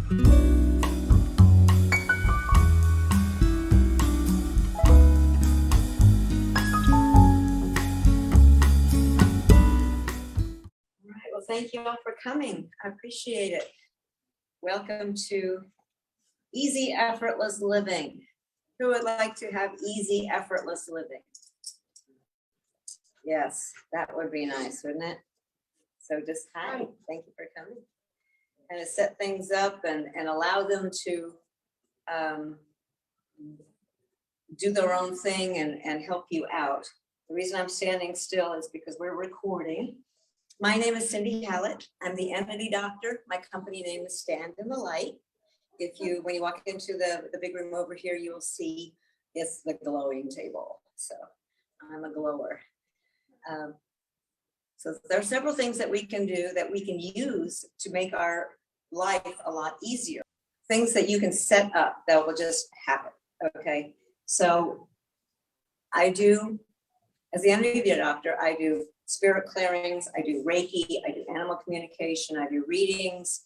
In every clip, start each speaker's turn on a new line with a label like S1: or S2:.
S1: Well, thank you all for coming. I appreciate it. Welcome to Easy Effortless Living. Who would like to have easy, effortless living? Yes, that would be nice, wouldn't it? So just hi, thank you for coming. And to set things up and allow them to do their own thing and help you out. The reason I'm standing still is because we're recording. My name is Cindy Hallett. I'm the entity doctor. My company name is Stand in the Light. When you walk into the big room over here, you will see it's the glowing table. So I'm a glower. So there are several things that we can do that we can use to make our life a lot easier. Things that you can set up that will just happen. Okay. So I do, as the energy doctor, I do spirit clearings, I do Reiki, I do animal communication, I do readings,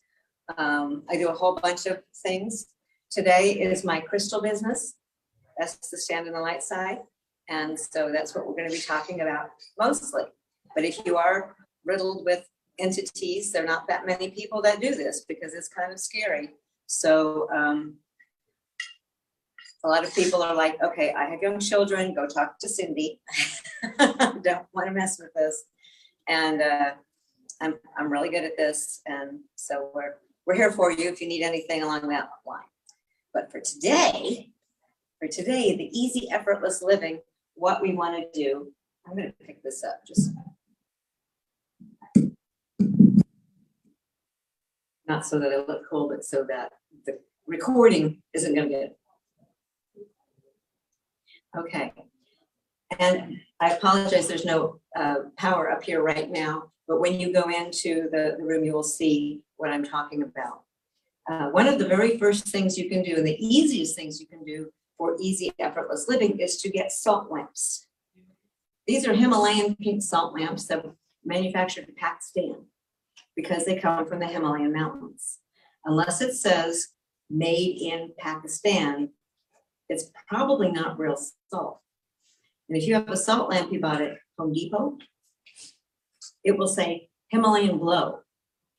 S1: I do a whole bunch of things. Today is my crystal business. That's the Stand in the Light side. And so that's what we're going to be talking about mostly. But if you are riddled with entities, there are not that many people that do this because it's kind of scary. So a lot of people are like, okay, I have young children, go talk to Cindy. Don't want to mess with this. And I'm really good at this. And so we're here for you if you need anything along that line. But for today, the easy, effortless living, what we want to do, I'm going to pick this up just not so that it look cool, but so that the recording isn't going to get okay. And I apologize, there's no power up here right now, but when you go into the room, you will see what I'm talking about. One of the very first things you can do, and the easiest things you can do for easy, effortless living, is to get salt lamps. These are Himalayan pink salt lamps that were manufactured in Pakistan because they come from the Himalayan mountains. Unless it says made in Pakistan, it's probably not real salt. And if you have a salt lamp you bought at Home Depot, it will say Himalayan Glow.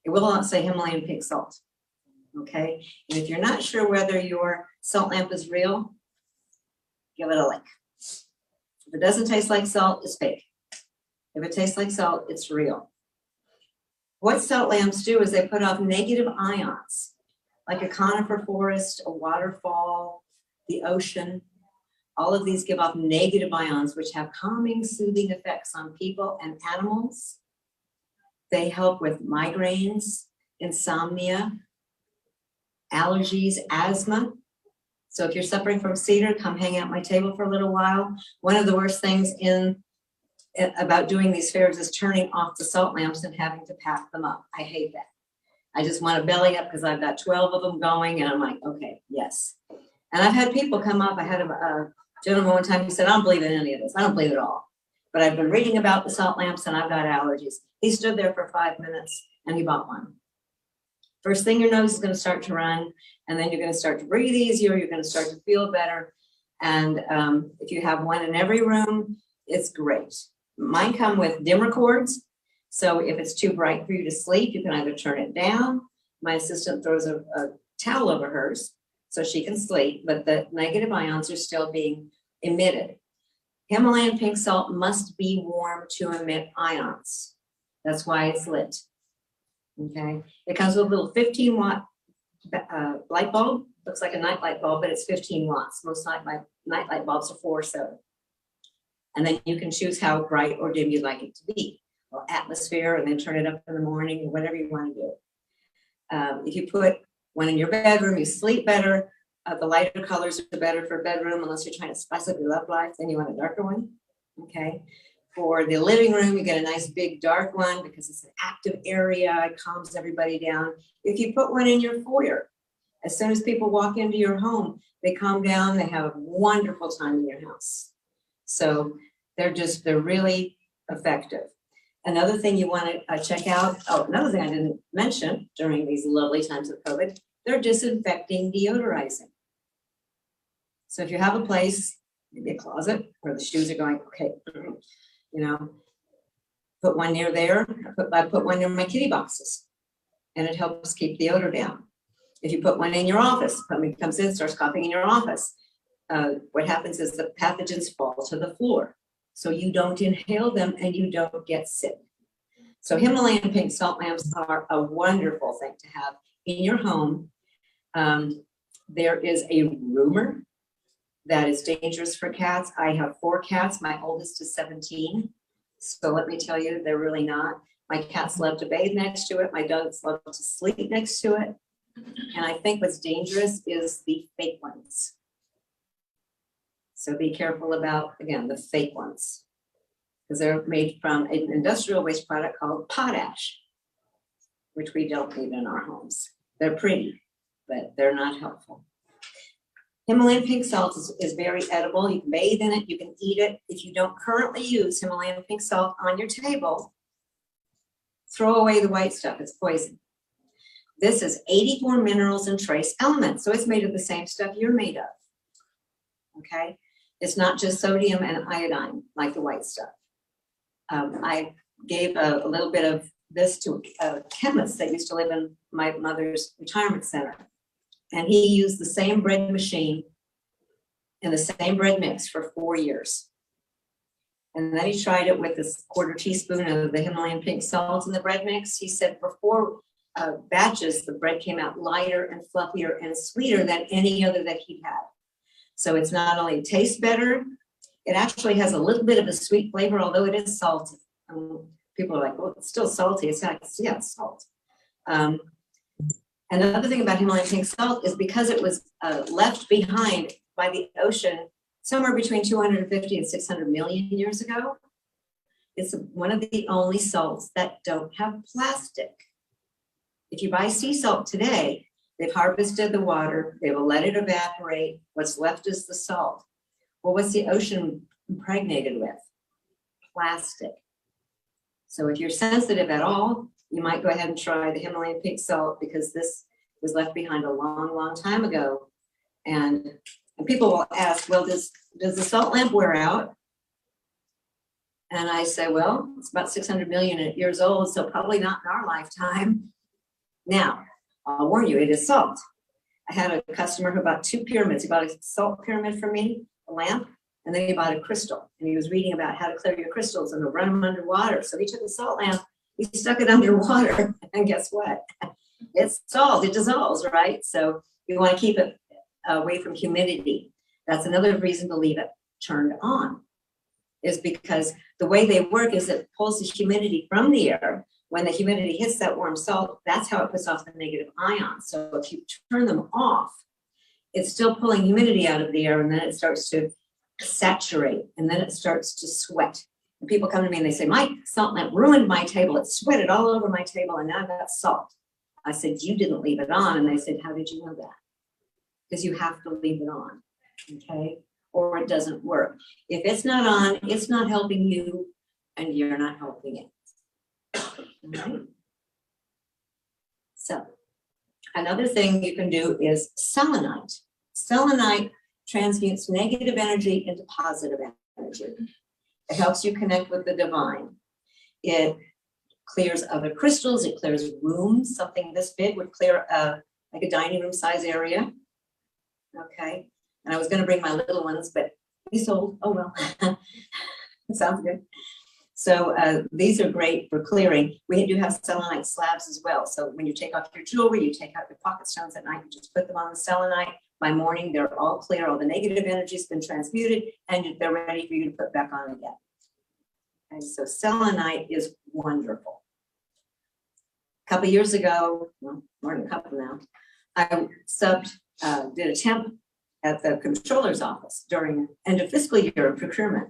S1: It will not say Himalayan pink salt. Okay? And if you're not sure whether your salt lamp is real, give it a lick. If it doesn't taste like salt, it's fake. If it tastes like salt, it's real. What salt lamps do is they put off negative ions, like a conifer forest, a waterfall, the ocean. All of these give off negative ions, which have calming, soothing effects on people and animals. They help with migraines, insomnia, allergies, asthma. So if you're suffering from cedar, come hang out at my table for a little while. One of the worst things about doing these fairs is turning off the salt lamps and having to pack them up. I hate that. I just want to belly up because I've got 12 of them going and I'm like, okay, yes. And I've had people come up. I had a gentleman one time, he said, I don't believe in any of this. I don't believe it at all. But I've been reading about the salt lamps and I've got allergies. He stood there for 5 minutes and he bought one. First thing, your nose is going to start to run, and then you're going to start to breathe easier. You're going to start to feel better. And if you have one in every room, it's great. Mine come with dimmer cords. So if it's too bright for you to sleep, you can either turn it down. My assistant throws a towel over hers so she can sleep, but the negative ions are still being emitted. Himalayan pink salt must be warm to emit ions. That's why it's lit. Okay, it comes with a little 15-watt light bulb. Looks like a night light bulb, but it's 15 watts. Most night light bulbs are 4 or 7. And then you can choose how bright or dim you'd like it to be. Or atmosphere, and then turn it up in the morning, or whatever you want to do. If you put one in your bedroom, you sleep better. The lighter colors are better for a bedroom, unless you're trying to spice up your love life, then you want a darker one. Okay. For the living room, you get a nice big dark one because it's an active area. It calms everybody down. If you put one in your foyer, as soon as people walk into your home, they calm down. They have a wonderful time in your house. So they're really effective. Another thing you want to check out, another thing I didn't mention during these lovely times of COVID, They're disinfecting, deodorizing. So if you have a place, maybe a closet where the shoes are going, okay, put one near there. I put one near my kitty boxes, and it helps keep the odor down. If you put one in your office, somebody comes in, starts coughing in your office, what happens is the pathogens fall to the floor. So you don't inhale them and you don't get sick. So Himalayan pink salt lamps are a wonderful thing to have in your home. There is a rumor that is dangerous for cats. I have 4 cats. My oldest is 17. So let me tell you, they're really not. My cats love to bathe next to it. My dogs love to sleep next to it. And I think what's dangerous is the fake ones. So be careful about, again, the fake ones, because they're made from an industrial waste product called potash, which we don't need in our homes. They're pretty, but they're not helpful. Himalayan pink salt is very edible. You can bathe in it, you can eat it. If you don't currently use Himalayan pink salt on your table, throw away the white stuff, it's poison. This is 84 minerals and trace elements, so it's made of the same stuff you're made of, okay? It's not just sodium and iodine like the white stuff. I gave a little bit of this to a chemist that used to live in my mother's retirement center. And he used the same bread machine and the same bread mix for 4 years. And then he tried it with this 1/4 teaspoon of the Himalayan pink salt in the bread mix. He said for 4 batches, the bread came out lighter and fluffier and sweeter than any other that he'd had. So it's not only tastes better, it actually has a little bit of a sweet flavor, although it is salty. People are like, well, it's still salty. It's not, yeah, it's salt. Another thing about Himalayan pink salt is because it was left behind by the ocean somewhere between 250 and 600 million years ago, it's one of the only salts that don't have plastic. If you buy sea salt today, they've harvested the water, they will let it evaporate. What's left is the salt. Well, what's the ocean impregnated with? Plastic. So if you're sensitive at all, you might go ahead and try the Himalayan pink salt, because this was left behind a long, long time ago. And people will ask, well, does the salt lamp wear out? And I say, well, it's about 600 million years old, so probably not in our lifetime. Now, I'll warn you, it is salt. I had a customer who bought 2 pyramids. He bought a salt pyramid for me, a lamp, and then he bought a crystal. And he was reading about how to clear your crystals and to run them underwater. So he took the salt lamp, he stuck it underwater, and guess what? It's salt, it dissolves, right? So you want to keep it away from humidity. That's another reason to leave it turned on, is because the way they work is it pulls the humidity from the air. When the humidity hits that warm salt, that's how it puts off the negative ions. So if you turn them off, it's still pulling humidity out of the air, and then it starts to saturate, and then it starts to sweat. And people come to me and they say, my salt lamp ruined my table. It sweated all over my table, and now I've got salt. I said, you didn't leave it on. And they said, how did you know that? Because you have to leave it on, okay? Or it doesn't work. If it's not on, it's not helping you, and you're not helping it. Right. So another thing you can do is selenite. Selenite transmutes negative energy into positive energy. It helps you connect with the divine. It clears other crystals. It clears rooms. Something this big would clear like a dining room size area. Okay. And I was going to bring my little ones, but these sold. Oh, well. Sounds good. So these are great for clearing. We do have selenite slabs as well. So when you take off your jewelry, you take out your pocket stones at night, you just put them on the selenite. By morning, they're all clear. All the negative energy has been transmuted, and they're ready for you to put back on again. Okay, so selenite is wonderful. A couple years ago, well, more than a couple now, I did a temp at the controller's office during end of fiscal year procurement.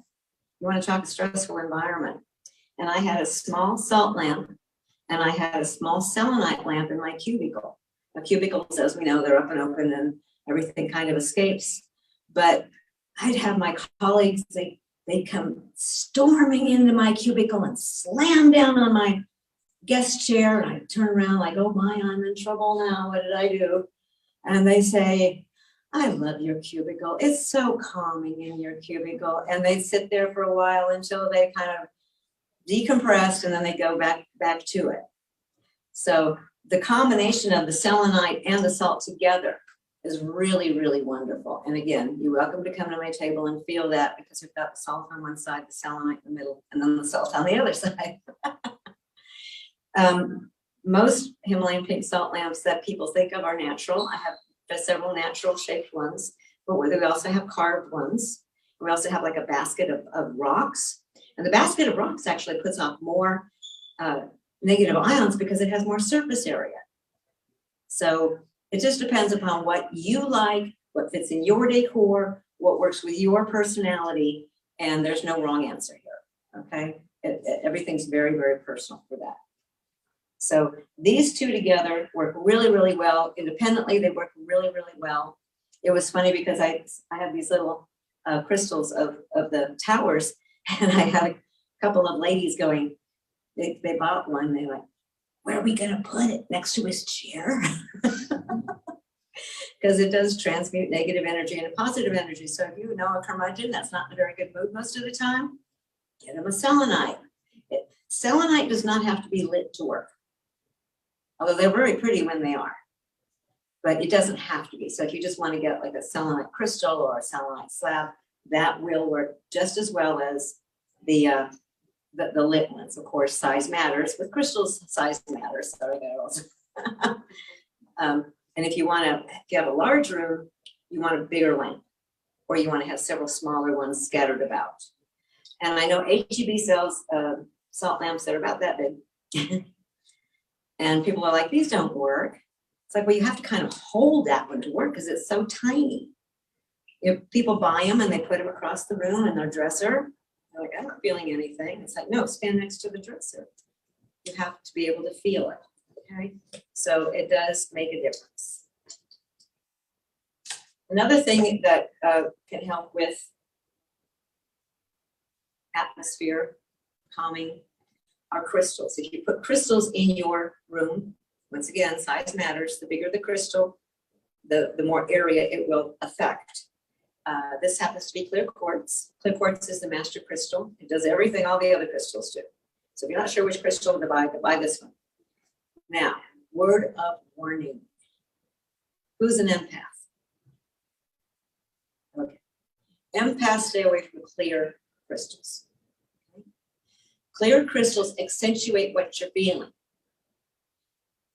S1: You want to talk a stressful environment. And I had a small salt lamp, and I had a small selenite lamp in my cubicle. Now, cubicles, as we know, they're up and open and everything kind of escapes. But I'd have my colleagues, they'd come storming into my cubicle and slam down on my guest chair. And I'd turn around like, oh my, I'm in trouble now. What did I do? And they say, I love your cubicle. It's so calming in your cubicle. And they sit there for a while until they kind of decompressed, and then they go back to it. So the combination of the selenite and the salt together is really, really wonderful. And again, you're welcome to come to my table and feel that, because we've got the salt on one side, the selenite in the middle, and then the salt on the other side. Most Himalayan pink salt lamps that people think of are natural. I have several natural shaped ones, but we also have carved ones. We also have like a basket of rocks. And the basket of rocks actually puts off more negative ions because it has more surface area. So it just depends upon what you like, what fits in your decor, what works with your personality, and there's no wrong answer here, okay? Everything's very, very personal for that. So these two together work really, really well. Independently, they work really, really well. It was funny because I have these little crystals of the towers, and I had a couple of ladies going, they bought one, they like, where are we gonna put it? Next to his chair? Because it does transmute negative energy into positive energy. So if you know a curmudgeon that's not in a very good mood most of the time, get him a selenite. Selenite does not have to be lit to work, although they're very pretty when they are, but it doesn't have to be. So if you just want to get like a selenite crystal or a selenite slab, that will work just as well as the lit ones. Of course, size matters. With crystals, size matters. Sorry, girls. And if you have a large room, you want a bigger lamp, or you want to have several smaller ones scattered about. And I know HEB sells salt lamps that are about that big. And people are like, these don't work. It's like, well, you have to kind of hold that one to work because it's so tiny. If people buy them and they put them across the room in their dresser, they're like, I'm not feeling anything. It's like, no, stand next to the dresser. You have to be able to feel it, okay? So it does make a difference. Another thing that can help with atmosphere calming are crystals. If you put crystals in your room, once again, size matters. The bigger the crystal, the more area it will affect. This happens to be clear quartz. Clear quartz is the master crystal. It does everything all the other crystals do. So if you're not sure which crystal to buy this one. Now, word of warning. Who's an empath? Okay. Empaths stay away from clear crystals. Okay. Clear crystals accentuate what you're feeling.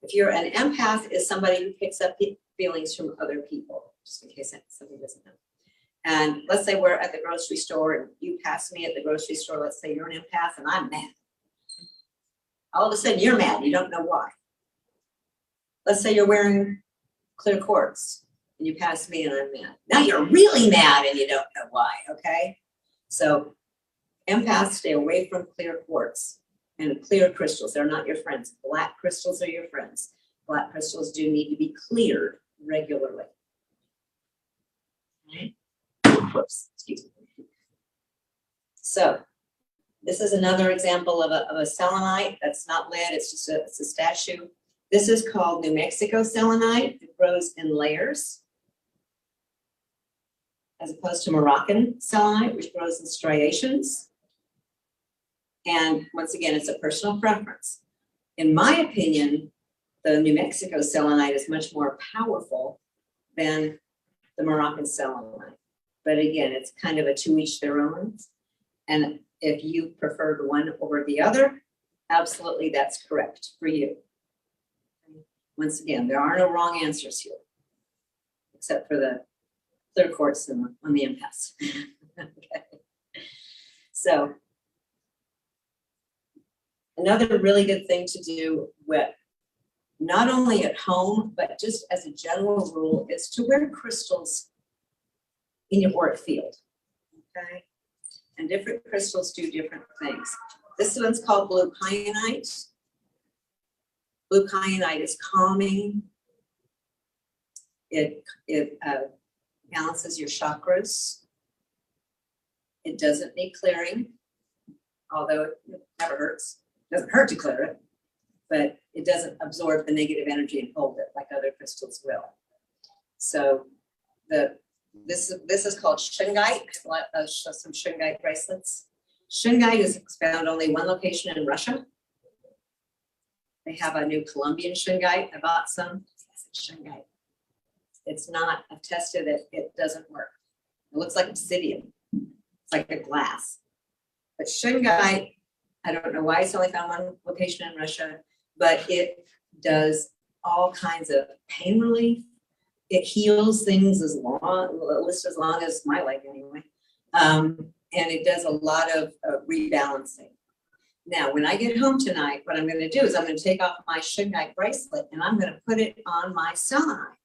S1: If you're an empath, is somebody who picks up feelings from other people, just in case somebody doesn't know. And let's say we're at the grocery store and you pass me at the grocery store. Let's say you're an empath and I'm mad. All of a sudden you're mad. You don't know why. Let's say you're wearing clear quartz and you pass me and I'm mad. Now you're really mad and you don't know why, okay? So empaths stay away from clear quartz and clear crystals. They're not your friends. Black crystals are your friends. Black crystals do need to be cleared regularly. Okay. Whoops, excuse me. So this is another example of a selenite that's not lit, it's just it's a statue. This is called New Mexico selenite. It grows in layers, as opposed to Moroccan selenite, which grows in striations. And once again, it's a personal preference. In my opinion, the New Mexico selenite is much more powerful than the Moroccan selenite. But again, it's kind of a to each their own. And if you prefer the one over the other, absolutely that's correct for you. Once again, there are no wrong answers here, except for the clear quartz on the empaths. Okay. So another really good thing to do with not only at home, but just as a general rule, is to wear crystals in your auric field, okay? And different crystals do different things. This one's called blue kyanite. Blue kyanite is calming. It balances your chakras. It doesn't need clearing, although it never hurts. It doesn't hurt to clear it, but it doesn't absorb the negative energy and hold it like other crystals will. So this is called shungite. I'll show some shungite bracelets. Shungite is found only one location in Russia. They have a new Colombian shungite. I bought some. It's shungite. It's not. I've tested it. It doesn't work. It looks like obsidian. It's like a glass. But shungite, I don't know why it's only found one location in Russia, but it does all kinds of pain relief. It heals things as long as my leg anyway. And it does a lot of rebalancing. Now, when I get home tonight, what I'm going to do is I'm going to take off my shungite bracelet and I'm going to put it on my selenite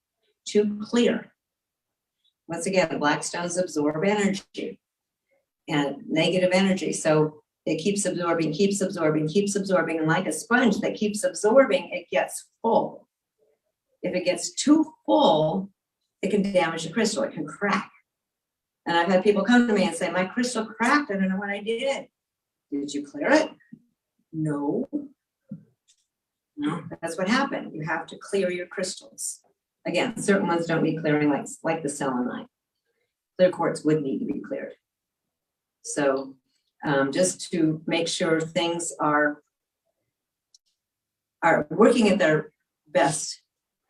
S1: to clear. Once again, black stones absorb energy and negative energy. So it keeps absorbing, keeps absorbing, keeps absorbing. And like a sponge that keeps absorbing, it gets full. If it gets too full, it can damage the crystal. It can crack. And I've had people come to me and say, my crystal cracked. I don't know what I did. Did you clear it? No. No, that's what happened. You have to clear your crystals. Again, certain ones don't need clearing, like the selenite. Clear quartz would need to be cleared. So just to make sure things are working at their best.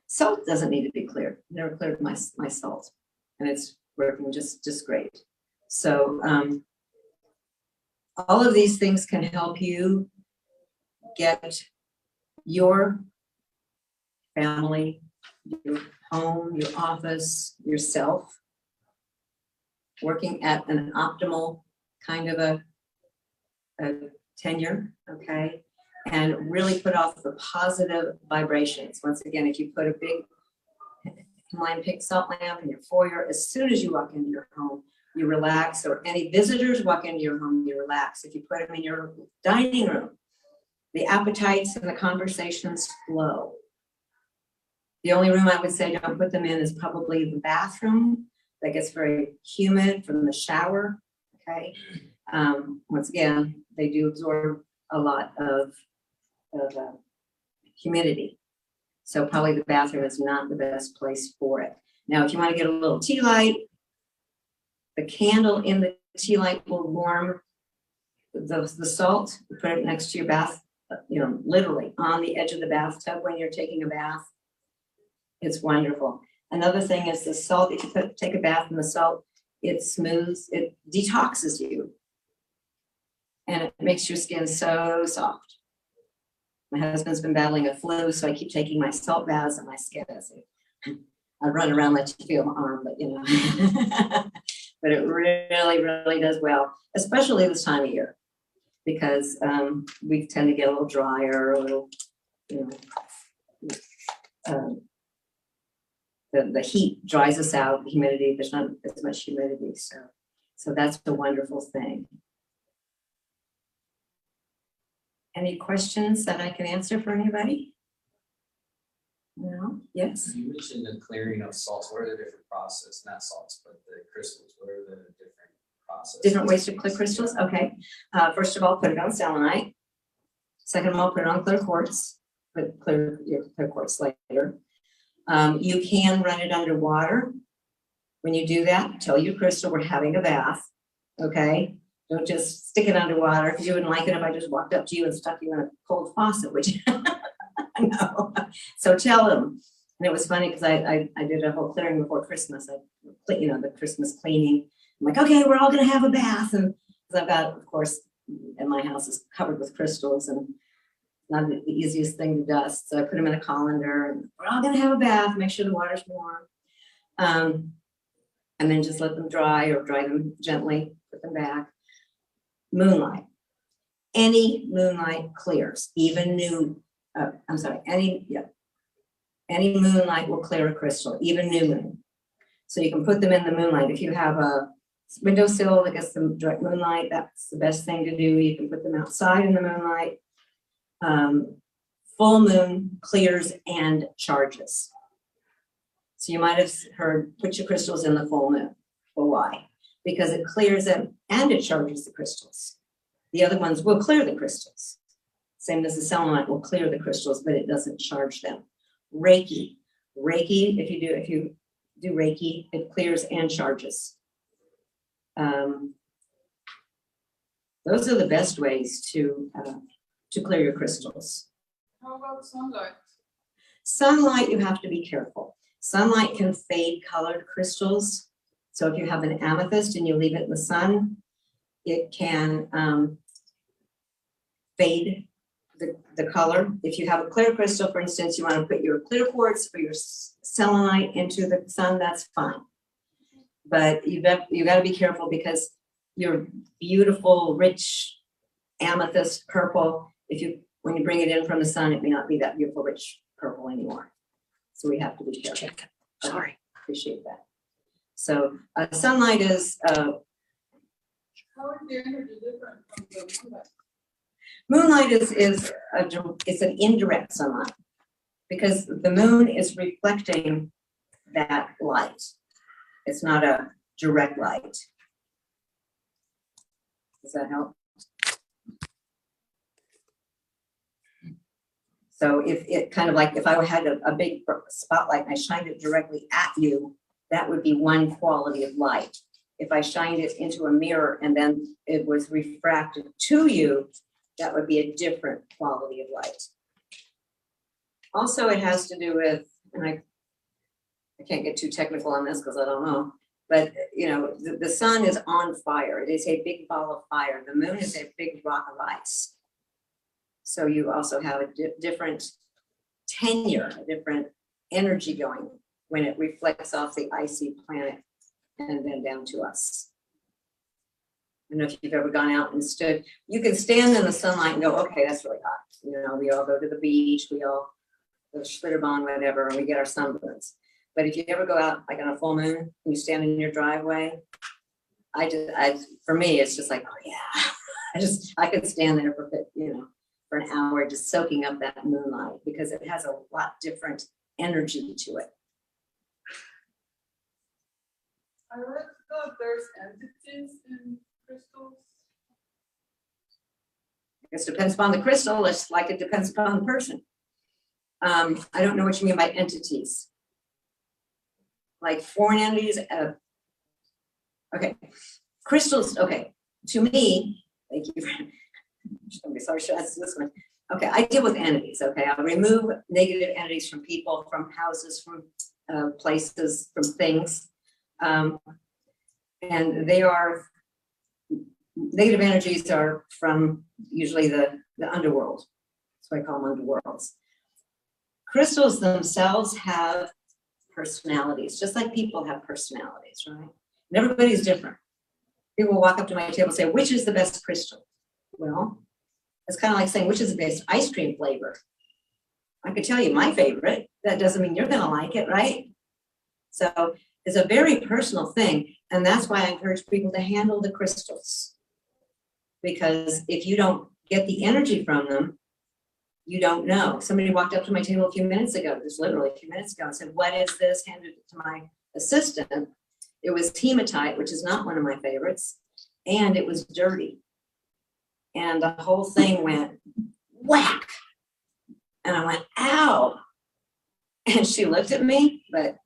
S1: Salt doesn't need to be cleared. Never cleared my salt, and it's working just great. So all of these things can help you get your family, your home, your office, yourself working at an optimal kind of a tenure, okay? And really put off the positive vibrations. Once again, if you put a big Himalayan pink salt lamp in your foyer, as soon as you walk into your home, you relax, or any visitors walk into your home, you relax. If you put them in your dining room, the appetites and the conversations flow. The only room I would say don't put them in is probably the bathroom. That gets very humid from the shower, okay? Once again, they do absorb a lot of humidity. So probably the bathroom is not the best place for it. Now, if you want to get a little tea light, the candle in the tea light will warm the salt. You put it next to your bath, literally on the edge of the bathtub when you're taking a bath. It's wonderful. Another thing is the salt. If you take a bath in the salt, it smooths, it detoxes you. And it makes your skin so soft. My husband's been battling a flu, so I keep taking my salt baths and my skin I run around, let you feel my arm, but but it really, really does well, especially this time of year, because we tend to get a little drier, a little, the heat dries us out, humidity, there's not as much humidity, so that's a wonderful thing. Any questions that I can answer for anybody? No? Yes?
S2: You mentioned the clearing of salts. What are the different processes? Not salts, but the crystals. What are the different processes?
S1: Different ways to clear crystals? Okay. First of all, put it on selenite. Second of all, put it on clear quartz. But clear your clear quartz later. You can run it under water. When you do that, tell your crystal we're having a bath. Okay? Don't just stick it underwater, because you wouldn't like it if I just walked up to you and stuck you in a cold faucet, would you? No. So tell them. And it was funny because I did a whole clearing before Christmas. The Christmas cleaning. I'm like, okay, we're all going to have a bath. And because I've got, of course, and my house is covered with crystals and not the easiest thing to dust. So I put them in a colander and we're all going to have a bath. Make sure the water's warm. And then just let them dry or dry them gently, put them back. Moonlight. Any moonlight clears, even any moonlight will clear a crystal, even new moon. So you can put them in the moonlight. If you have a windowsill that gets some direct moonlight, that's the best thing to do. You can put them outside in the moonlight. Full moon clears and charges. So you might have heard, put your crystals in the full moon. Well, why? Because it clears them and it charges the crystals. The other ones will clear the crystals. Same as the selenite will clear the crystals, but it doesn't charge them. Reiki, if you do Reiki. It clears and charges. Those are the best ways to clear your crystals.
S3: How about sunlight?
S1: Sunlight, you have to be careful. Sunlight can fade colored crystals. So if you have an amethyst and you leave it in the sun, it can fade the color. If you have a clear crystal, for instance, you want to put your clear quartz or your selenite into the sun, that's fine. But you got to be careful because your beautiful, rich amethyst purple, when you bring it in from the sun, it may not be that beautiful, rich purple anymore. So we have to be careful. Sorry, appreciate that. So sunlight is.
S3: How is the energy different from the moonlight?
S1: Moonlight it's an indirect sunlight because the moon is reflecting that light. It's not a direct light. Does that help? So if it kind of like if I had a big spotlight and I shined it directly at you, that would be one quality of light. If I shined it into a mirror and then it was refracted to you, that would be a different quality of light. Also, it has to do with, and I can't get too technical on this because I don't know, but you know, the sun is on fire. It is a big ball of fire. The moon is a big rock of ice. So you also have a different tenure, a different energy going when it reflects off the icy planet and then down to us. I don't know if you've ever gone out and stood, you can stand in the sunlight and go, okay, that's really hot. You know, we all go to the beach, we all go to Schlitterbahn, whatever, and we get our sunburns. But if you ever go out like on a full moon and you stand in your driveway, for me, it's just like, oh yeah, I could stand there for an hour just soaking up that moonlight because it has a lot different energy to it.
S3: I read that there's entities in crystals.
S1: I guess it depends upon the crystal, it's like it depends upon the person. I don't know what you mean by entities. Like foreign entities. Okay, crystals. Okay, to me, thank you. Sorry, should I ask this one? Okay, I deal with entities. Okay, I remove negative entities from people, from houses, from places, from things, and they are negative energies are from usually the underworld. So I call them underworlds. Crystals themselves have personalities, just like people have personalities, right? And everybody's different. People walk up to my table and say, which is the best crystal? Well, it's kind of like saying, which is the best ice cream flavor? I could tell you my favorite. That doesn't mean you're going to like it, right? So it's a very personal thing. And that's why I encourage people to handle the crystals. Because if you don't get the energy from them, you don't know. Somebody walked up to my table a few minutes ago, just literally a few minutes ago, and said, what is this? Handed it to my assistant. It was hematite, which is not one of my favorites. And it was dirty. And the whole thing went whack. And I went, ow. And she looked at me, but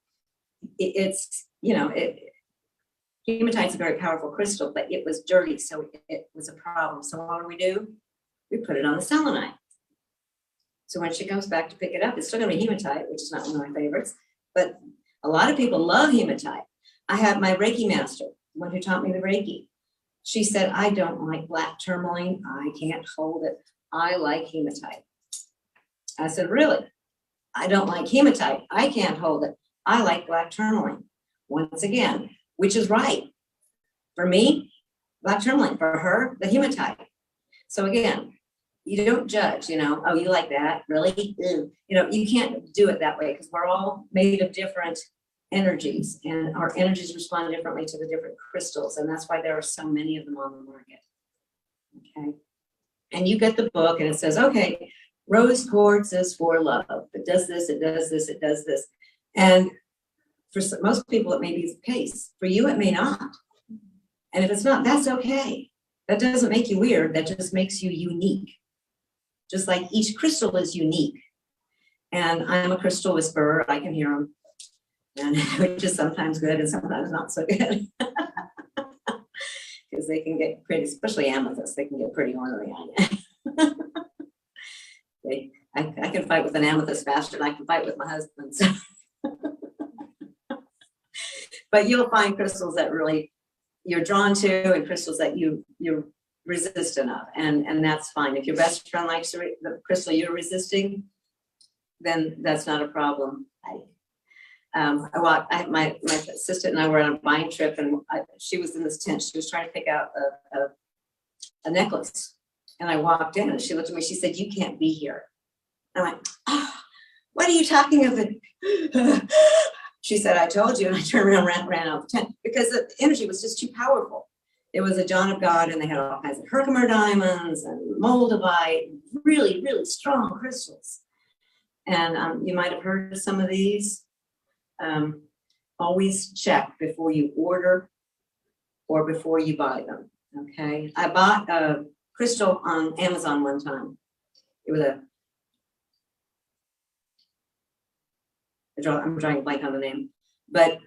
S1: hematite's a very powerful crystal, but it was dirty, so it was a problem. So what do? We put it on the selenite. So when she comes back to pick it up, it's still gonna be hematite, which is not one of my favorites, but a lot of people love hematite. I have my Reiki master, the one who taught me the Reiki. She said, I don't like black tourmaline. I can't hold it. I like hematite. I said, really? I don't like hematite. I can't hold it. I like black tourmaline. Once again, which is right? For me, black tourmaline. For her, the hematite. So again, you don't judge, oh, you like that? Really? Ew. You can't do it that way because we're all made of different energies and our energies respond differently to the different crystals. And that's why there are so many of them on the market. Okay. And you get the book and it says, okay, rose quartz is for love. It does this, it does this, it does this. And for most people, it may be the case. For you, it may not. And if it's not, that's okay. That doesn't make you weird. That just makes you unique. Just like each crystal is unique. And I'm a crystal whisperer. I can hear them. and which is sometimes good and sometimes not so good. Because they can get pretty, especially amethyst, they can get pretty ornery on you. I can fight with an amethyst faster than I can fight with my husband. So. But you'll find crystals that really you're drawn to, and crystals that you're resistant of, and that's fine. If your best friend likes the crystal you're resisting, then that's not a problem. My assistant and I were on a buying trip, and she was in this tent. She was trying to pick out a necklace, and I walked in, and she looked at me. She said, "You can't be here." And I went, "Oh, what are you talking about?" She said, "I told you," and I turned around and ran out of the tent because the energy was just too powerful. It was a John of God, and they had all kinds of Herkimer diamonds and moldavite, really, really strong crystals. And you might have heard of some of these. Always check before you order or before you buy them, okay? I bought a crystal on Amazon one time. It was I'm drawing a blank on the name, but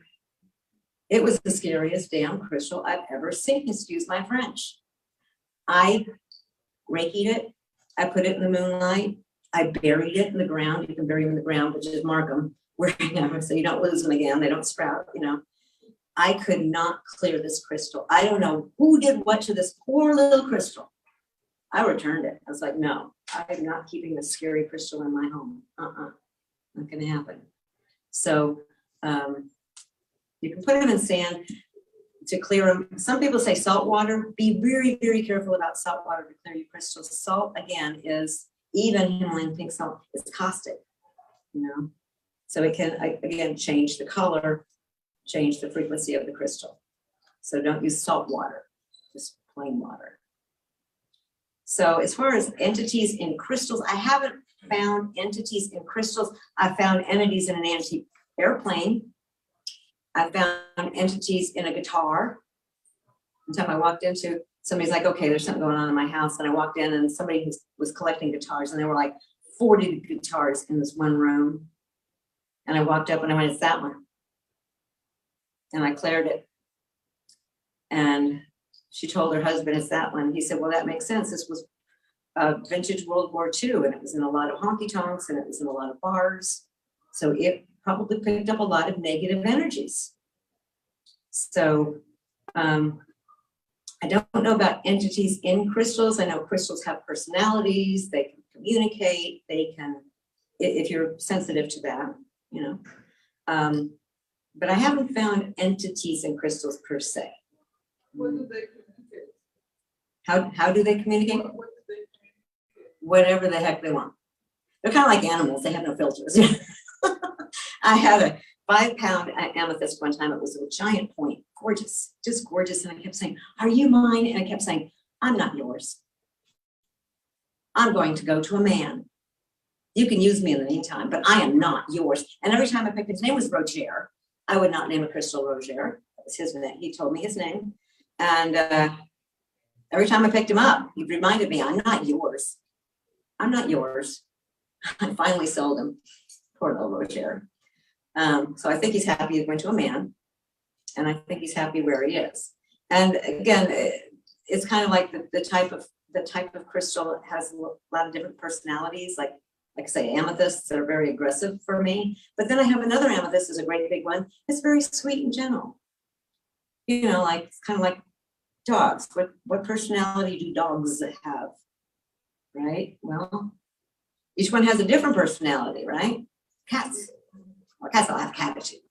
S1: it was the scariest damn crystal I've ever seen, excuse my French. I Reiki'd it, I put it in the moonlight, I buried it in the ground. You can bury them in the ground, but just mark them where so you don't lose them again. They don't sprout, you know. I could not clear this crystal. I don't know who did what to this poor little crystal. I returned it. I was like, no, I'm not keeping this scary crystal in my home. Not gonna happen. So you can put them in sand to clear them. Some people say salt water. Be very, very careful about salt water to clear your crystals. Salt, again, is even Himalayan pink salt. It's caustic, you know. So it can, again, change the color, change the frequency of the crystal. So don't use salt water, just plain water. So as far as entities in crystals, I haven't found entities in crystals. I found entities in an antique airplane. I found entities in a guitar. One time I walked into, somebody's like, okay, there's something going on in my house. And I walked in and somebody who was collecting guitars, and there were like 40 guitars in this one room. And I walked up and I went, it's that one. And I cleared it. And she told her husband, it's that one. He said, well, that makes sense. This was vintage World War II, and it was in a lot of honky tonks, and it was in a lot of bars. So it probably picked up a lot of negative energies. So I don't know about entities in crystals. I know crystals have personalities. They can communicate. They can, if you're sensitive to that, you know. But I haven't found entities in crystals per se.
S3: What do they communicate?
S1: How do they communicate?
S3: What do they communicate?
S1: Whatever the heck they want. They're kind of like animals. They have no filters. I had a 5-pound amethyst one time. It was a giant point, gorgeous, just gorgeous. And I kept saying, are you mine? And I kept saying, I'm not yours. I'm going to go to a man. You can use me in the meantime, but I am not yours. And every time I picked, his name was Roger. I would not name a crystal Roger. That was his name. He told me his name. And every time I picked him up, he reminded me, I'm not yours. I'm not yours. I finally sold him. Poor little Roger. So I think he's happy he went to a man. And I think he's happy where he is. And again, it's kind of like the type of crystal has a lot of different personalities. Like I say, amethysts that are very aggressive for me. But then I have another amethyst, is a great big one. It's very sweet and gentle. You know, like it's kind of like dogs. What personality do dogs have? Right? Well, each one has a different personality, right? Cats. Well, cats all have cat attitude.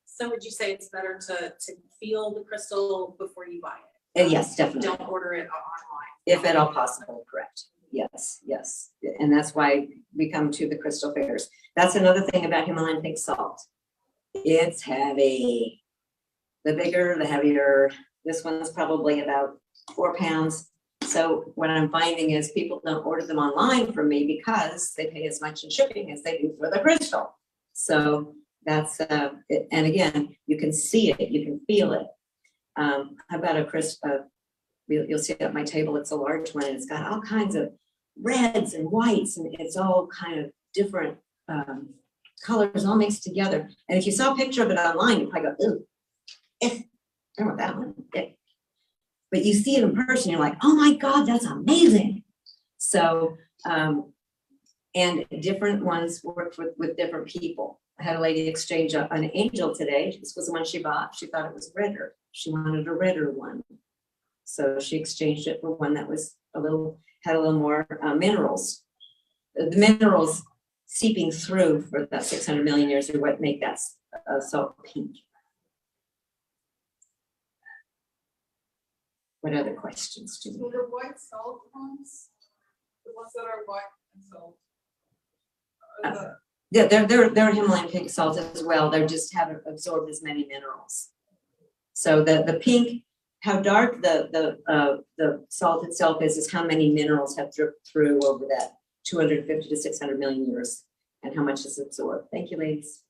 S4: So would you say it's better to feel the crystal before you buy it?
S1: Yes, definitely.
S4: Don't order it online.
S1: If at all possible, correct. Yes, yes. And that's why we come to the crystal fairs. That's another thing about Himalayan pink salt. It's heavy. The bigger, the heavier. This one's probably about 4 pounds. So what I'm finding is people don't order them online from me because they pay as much in shipping as they do for the crystal. So that's, and again, you can see it, you can feel it. How about a crystal? You'll see it at my table. It's a large one, and it's got all kinds of reds and whites, and it's all kind of different colors all mixed together. And if you saw a picture of it online, you'd probably go, ooh, I don't want that one. But you see it in person, you're like, oh my God, that's amazing. So, and different ones work with different people. I had a lady exchange an angel today. This was the one she bought. She thought it was redder. She wanted a redder one. So she exchanged it for one that was had a little more minerals. The minerals seeping through for that 600 million years are what make that salt pink. What other questions do
S3: So
S1: we have?
S3: the white salt ones, the ones that are white and salt.
S1: Yeah, they're Himalayan pink salt as well. They just haven't absorbed as many minerals. So the pink, how dark the salt itself is how many minerals have dripped through over that 250 to 600 million years, and how much is absorbed. Thank you, ladies.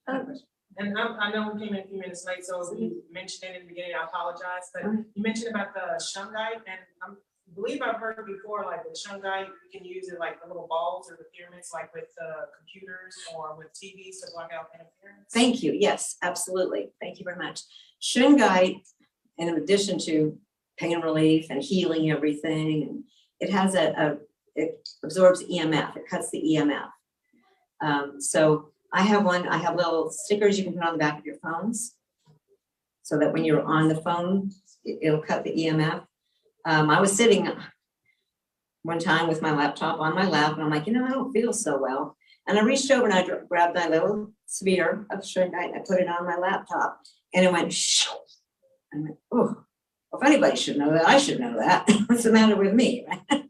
S5: And I know we came in a few minutes late, so if you mentioned it in the beginning, I apologize, but you mentioned about the shungite, and I believe I've heard before, like with shungite, you can use it like the little balls or the pyramids, like with computers or with TVs to block out interference.
S1: Thank you. Yes, absolutely. Thank you very much. Shungite, in addition to pain relief and healing everything, and it has it absorbs EMF. It cuts the EMF. So I have little stickers you can put on the back of your phones, so that when you're on the phone, it'll cut the EMF. I was sitting one time with my laptop on my lap, and I'm like, I don't feel so well. And I reached over and I grabbed my little sphere of shungite and I put it on my laptop, and it went shh. I went, oh, well, if anybody should know that, I should know that. What's the matter with me, right?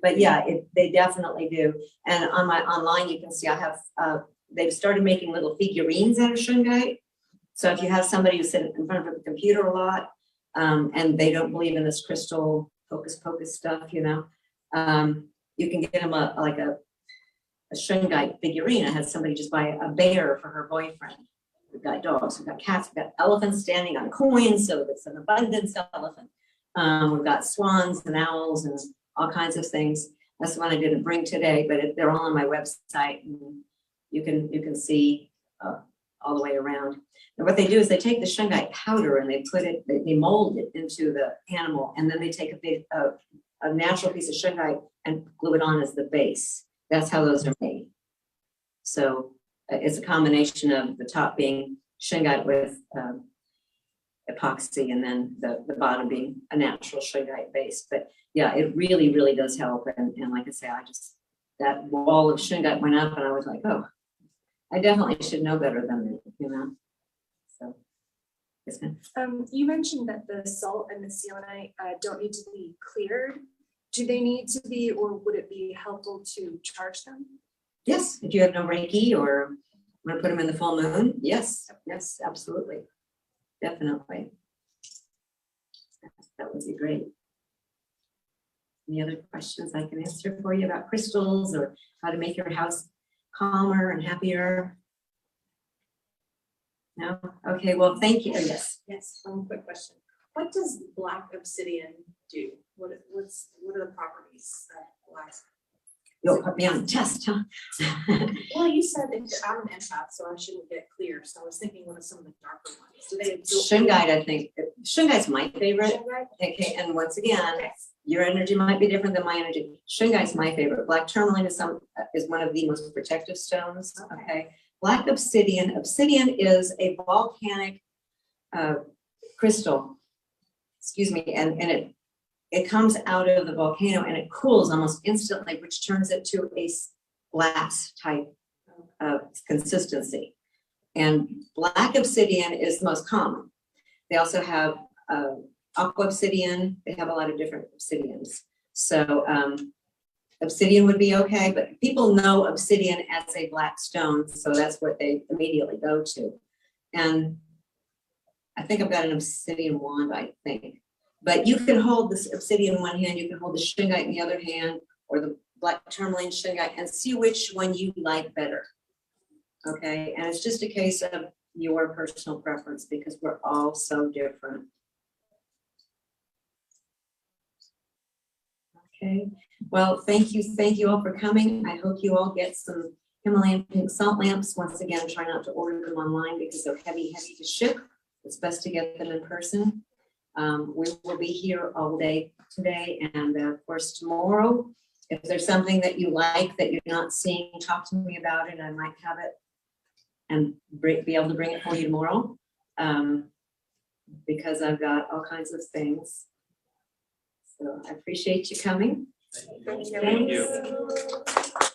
S1: But yeah, they definitely do. And on my online, you can see I have, they've started making little figurines out of shungite. So if you have somebody who's sitting in front of a computer a lot, and they don't believe in this crystal hocus pocus stuff, you can get them a shungite figurine. I had somebody just buy a bear for her boyfriend. We've got dogs, we've got cats, we've got elephants standing on coins, so it's an abundance elephant. We've got swans and owls and all kinds of things. That's the one I didn't bring today, but they're all on my website, and you can see all the way around. And what they do is they take the shungite powder and they mold it into the animal, and then they take a natural piece of shungite and glue it on as the base. That's how those are made. So it's a combination of the top being shungite with epoxy, and then the bottom being a natural shungite base. But yeah, it really, really does help. And like I say, that wall of shungite went up, and I was like, oh, I definitely should know better than that, So, yes, ma'am.
S6: You mentioned that the salt and the selenite don't need to be cleared. Do they need to be, or would it be helpful to charge them?
S1: Yes, if you have no Reiki or want to put them in the full moon, yes, absolutely, definitely. That would be great. Any other questions I can answer for you about crystals or how to make your house calmer and happier? No? Okay, well, thank you. Yes.
S4: Yes, one quick question. What does black obsidian do? What are the properties of black?
S1: You'll put me on the test, huh?
S4: Well, you said that I'm an empath, so I shouldn't get clear. So I was thinking what are some of the darker ones? Do they absorb?
S1: Shungite, I think. Shungite's my favorite.
S4: Shungite?
S1: Okay, and once again, your energy might be different than my energy. Shungite's my favorite. Black tourmaline is one of the most protective stones. Okay. Black obsidian. Obsidian is a volcanic crystal. Excuse me, and it comes out of the volcano and it cools almost instantly, which turns it to a glass type of consistency. And black obsidian is the most common. They also have aqua obsidian. They have a lot of different obsidians. So obsidian would be okay, but people know obsidian as a black stone, so that's what they immediately go to. And I think I've got an obsidian wand, I think. But you can hold this obsidian in one hand, you can hold the shungite in the other hand, or the black tourmaline shungite, and see which one you like better. Okay, and it's just a case of your personal preference, because we're all so different. Okay, well, thank you all for coming. I hope you all get some Himalayan pink salt lamps. Once again, try not to order them online because they're heavy to ship. It's best to get them in person. We will be here all day today and of course tomorrow. If there's something that you like that you're not seeing, talk to me about it. I might have it and be able to bring it for you tomorrow. Because I've got all kinds of things. So I appreciate you coming.
S3: Thank you.
S1: Thanks.